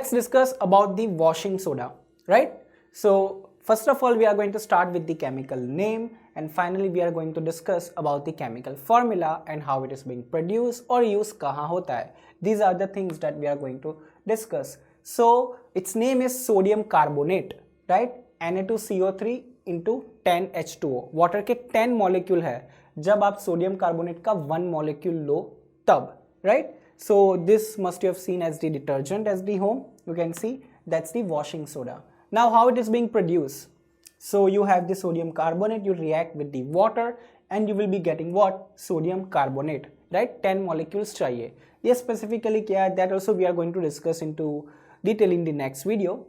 let's discuss about the washing soda, right? So first of all, we are going to start with the chemical name, and finally we are going to discuss about the chemical formula and how it is being produced or used kahan hota hai. These are the things that we are going to discuss. So its name is sodium carbonate, right? Na2CO3 into 10H2O. Water के 10 molecule है, जब आप sodium carbonate का 1 molecule लो तब, right? So this must you have seen as the detergent as the home. You can see that's the washing soda. Now how it is being produced? So you have the sodium carbonate, you react with the water and you will be getting what? Sodium carbonate, right? 10 molecules चाहिए. ये specifically क्या है, that also we are going to discuss into detail in the next video.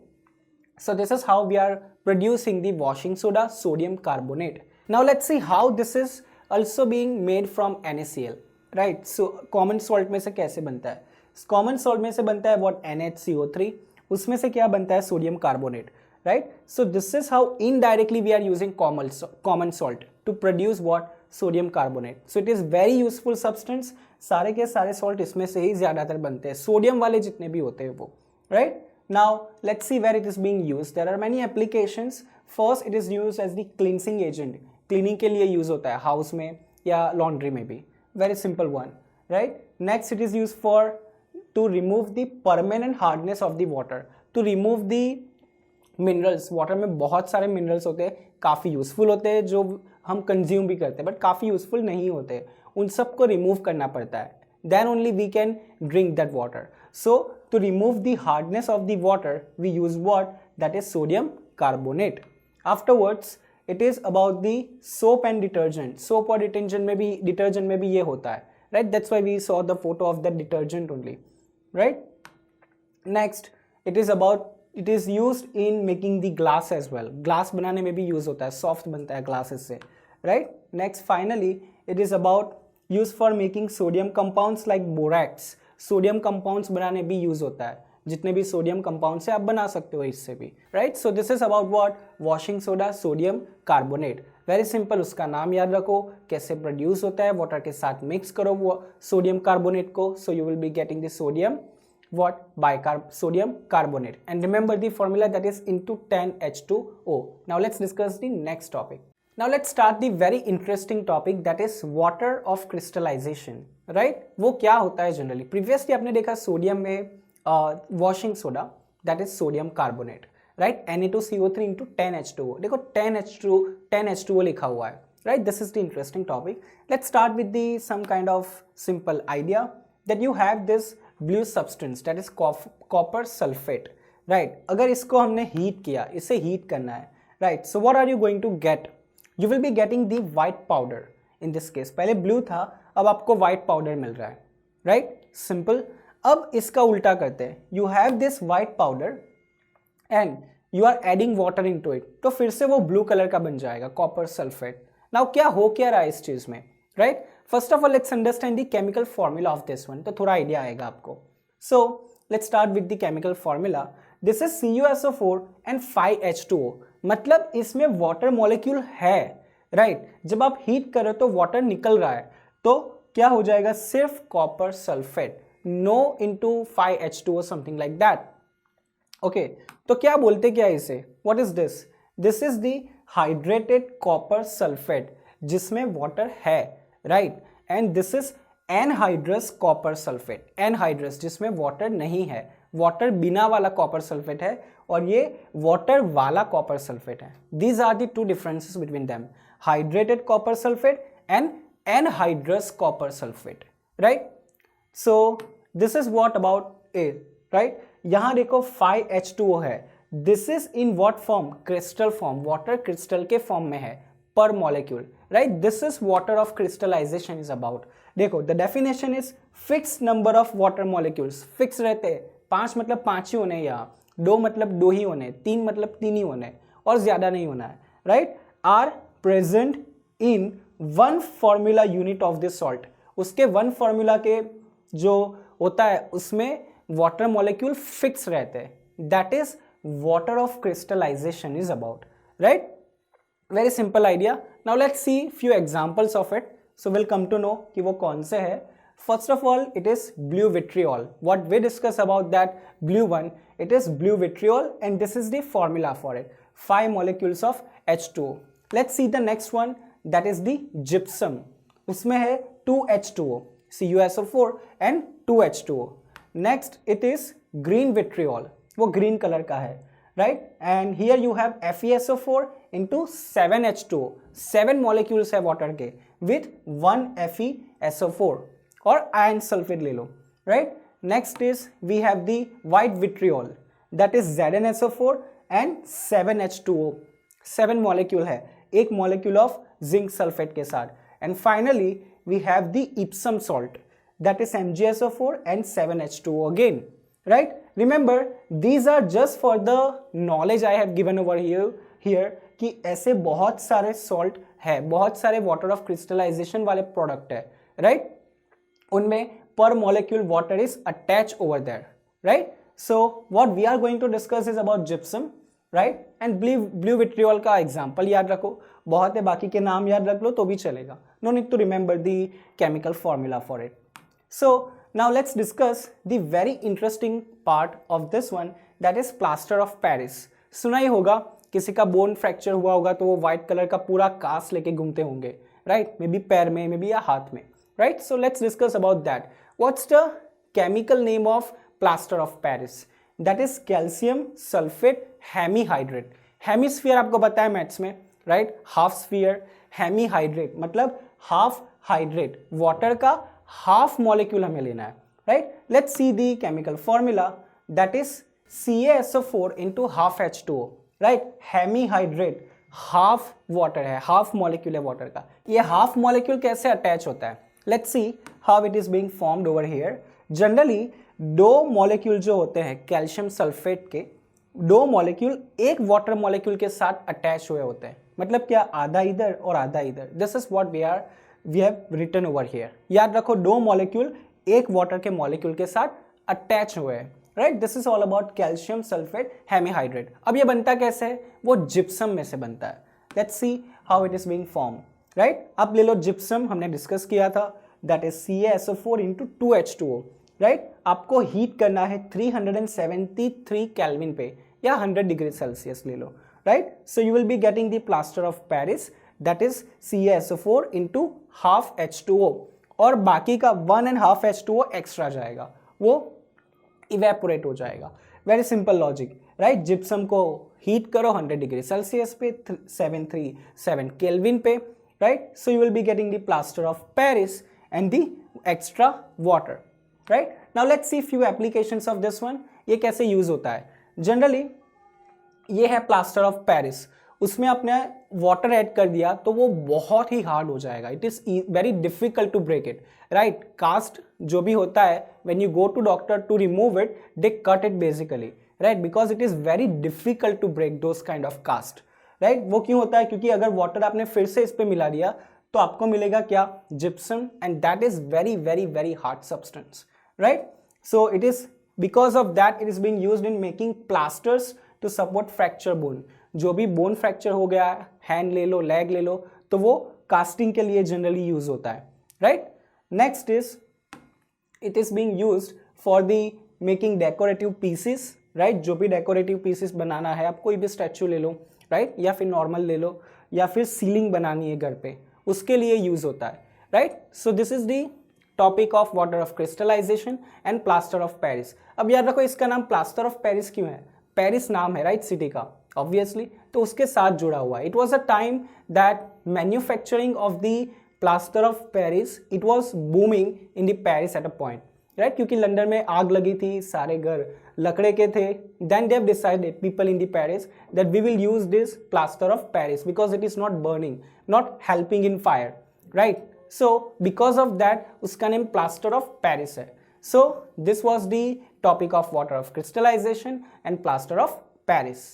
So this is how we are producing the washing soda, sodium carbonate. Now let's see how this is also being made from NaCl, right? So common salt में से कैसे बनता है? Common salt में से बनता है what? NaCO3. उसमें से क्या बनता है? Sodium carbonate, right? So this is how indirectly we are using common salt to produce what? Sodium carbonate. So it is very useful substance. सारे के सारे salt इसमें से ही ज़्यादातर बनते हैं, सोडियम वाले जितने भी होते हैं वो, right? Now let's see where it is being used. There are many applications. First, it is used as the cleansing agent. Cleaning के लिए use होता है house में या laundry में भी. Very simple one, right? Next, it is used for to remove the permanent hardness of the water. To remove the minerals. Water में बहुत सारे minerals होते हैं, काफ़ी useful होते हैं जो हम consume भी करते हैं, but काफ़ी useful नहीं होते. उन सबको remove करना पड़ता है. Then only we can drink that water. So to remove the hardness of the water, we use what? That is sodium carbonate. Afterwards, it is about the soap and detergent. Soap और detergent में भी ये होता है, right? That's why we saw the photo of the detergent only, right? Next, it is used in making the glass as well. Glass बनाने में भी use होता है, soft बनता है glasses से, right? Next, finally, it is about used for making sodium compounds like borax. Sodium compounds बनाने भी यूज होता है, जितने भी सोडियम कंपाउंड्स है आप बना सकते हो इससे भी, right? So this is about what? Washing soda, sodium carbonate. Very simple, उसका नाम याद रखो, कैसे प्रोड्यूस होता है, वाटर के साथ मिक्स करो वो सोडियम कार्बोनेट को, सो you will be getting the sodium what? Sodium carbonate. And remember the formula, that is into 10H2O. Now let's discuss the next topic. Now let's start the very interesting topic, that is water of crystallization, right? वो क्या होता है generally? Previously आपने देखा sodium में washing soda, that is sodium carbonate, right? Na2CO3 into 10H2O. देखो 10H2O लिखा हुआ है, right? This is the interesting topic. Let's start with the some kind of simple idea that you have this blue substance, that is copper sulfate, right? अगर इसको हमने heat किया, इसे heat करना है, right? So what are you going to get? You will be getting the white powder in this case. पहले blue था, अब आपको white powder मिल रहा है, right? Simple. अब इसका उल्टा करते हैं. You have this white powder and you are adding water into it. तो फिर से वो blue color का बन जाएगा, copper sulfate. Now क्या हो क्या रहा है इस चीज़ में, right? First of all, let's understand the chemical formula of this one. तो थोड़ा idea आएगा आपको. So let's start with the chemical formula. This is CuSO4 and 5H2O. मतलब इसमें वाटर मॉलिक्यूल है, राइट? जब आप हीट करो तो वाटर निकल रहा है, तो क्या हो जाएगा? सिर्फ copper sulphate, no into 5H2O something like that. Okay, तो क्या बोलते क्या इसे? What is this? This is the hydrated copper sulphate जिसमें वाटर है, right? And this is anhydrous copper sulphate, anhydrous जिसमें वाटर नहीं है, वाटर बिना वाला कॉपर सल्फेट है, और ये वाटर वाला कॉपर सल्फेट है. These are the two differences between them, hydrated copper sulphate and anhydrous copper sulphate, right? So this is what about it, right? यहां देखो 5H2O है, this is in what form? Crystal form, water crystal के form में है per molecule, right? This is water of crystallisation is about. देखो the definition is fix number of water molecules, fix रहते हैं, 5 मतलब 5 ही होने, यहाँ 2 मतलब 2 ही होने, 3 मतलब 3 ही होने, और ज्यादा नहीं होना है, right? Are present in 1 formula unit of this salt. उसके 1 फॉर्मूला के जो होता है उसमें वाटर मॉलिक्यूल फिक्स रहते हैं, that is water of crystallisation is about, right? Very simple idea. Now let's see few examples of it, so will come to know कि वो कौन से है. First of all, it is blue vitriol. What we discuss about that blue one, it is blue vitriol, and this is the formula for it. 5 molecules of H2O. Let's see the next one, that is the gypsum. उसमें है 2H2O, CuSO4 and 2H2O. Next, it is green vitriol. वो green color का है, right? And here you have FeSO4 into 7H2O. 7 molecules है water के with 1 FeSO4. और iron sulfate ले लो, right? Next is we have the white vitriol, that is ZnSO4 and 7H2O. 7 molecule है, एक molecule of zinc sulfate के साथ. And finally we have the Epsom salt, that is MgSO4 and 7H2O again, right? Remember, these are just for the knowledge I have given over here कि ऐसे बहुत सारे salt है, बहुत सारे water of crystallization वाले product है, right? उनमें per molecule water is attached over there, right? So what we are going to discuss is about gypsum, right? And blue vitriol का example याद रखो, बहुत है, बाकी के नाम याद रख लो तो भी चलेगा. No need to remember the chemical formula for it. So now let's discuss the very interesting part of this one, that is plaster of Paris. सुना ही होगा, किसी का बोन फ्रैक्चर हुआ होगा तो वो व्हाइट कलर का पूरा कास्ट लेके घूमते होंगे, राइट? मे बी पैर में, मे बी या हाथ में, right? So let's discuss about that. What's the chemical name of plaster of Paris? That is calcium sulfate hemihydrate. Hemisphere आपको पता है मैथ्स में, right? Half sphere, hemihydrate मतलब half hydrate. Water का half molecule हमें लेना है, right? Let's see the chemical formula. That is CaSO4 into half H2O, right? Hemihydrate, half water है, half molecule है water का. ये half molecule कैसे attach होता है? Let's see how it is being formed over here. Generally, दो molecule जो होते हैं कैल्शियम सल्फेट के, दो molecule एक water molecule के साथ attach हुए होते हैं. मतलब क्या, आधा इधर और आधा इधर. This is what we have written over here. याद रखो, दो molecule एक water के molecule के साथ attach हुए हैं, right? This is all about calcium sulfate hemihydrate. अब ये बनता कैसे है? वो gypsum में से बनता है. Let's see how it is being formed. Right अब ले लो जिप्सम, हमने डिस्कस किया था, that is CaSO4 into 2H2O, right? आपको हीट करना है 373 केल्विन पे या 100 डिग्री सेल्सियस ले लो, right? So you will be getting the plaster of Paris, that is CaSO4 into half H2O, और बाकी का 1.5 H2O एक्स्ट्रा जाएगा, वो इवेपोरेट हो जाएगा. Very simple logic, right? Gypsum को हीट करो 100 डिग्री सेल्सियस पे, 737 केल्विन पे, right? So you will be getting the plaster of Paris and the extra water, right? Now let's see few applications of this one. ये कैसे use होता है? Generally ये है plaster of Paris, उसमें आपने water ऐड कर दिया तो वो बहुत ही हार्ड हो जाएगा. It is very difficult to break it, right? Cast जो भी होता है, when you go to doctor to remove it, they cut it basically, right? Because it is very difficult to break those kind of cast. Right वो क्यों होता है? क्योंकि अगर वाटर आपने फिर से इस पे मिला दिया तो आपको मिलेगा क्या? Gypsum, and that is very very very hard substance, right? So it is because of that it is being used in making plasters to support fracture bone. जो भी बोन फ्रैक्चर हो गया, हैंड ले लो, लेग ले लो, तो वो casting के लिए जनरली यूज होता है, right? Next is it is being used for the making decorative pieces, right? जो भी डेकोरेटिव पीसेस बनाना है, आप कोई भी स्टैचू ले लो, राइट? या फिर नॉर्मल ले लो, या फिर सीलिंग बनानी है घर पे, उसके लिए यूज होता है, right? So this is the topic of water of crystallisation and plaster of Paris. अब याद रखो, इसका नाम प्लास्टर ऑफ पेरिस क्यों है? पेरिस नाम है, राइट, सिटी का, ऑब्वियसली, तो उसके साथ जुड़ा हुआ है. It was a time that manufacturing of the plaster of Paris, it was booming in the Paris at a point, right? क्योंकि लंदन में आग लगी थी, सारे घर लकड़े के थे. Then they have decided, people in the Paris, that we will use this plaster of Paris because it is not burning, not helping in fire, right? So because of that उसका नेम प्लास्टर ऑफ पेरिस है. So this was the topic of water of crystallisation and plaster of Paris.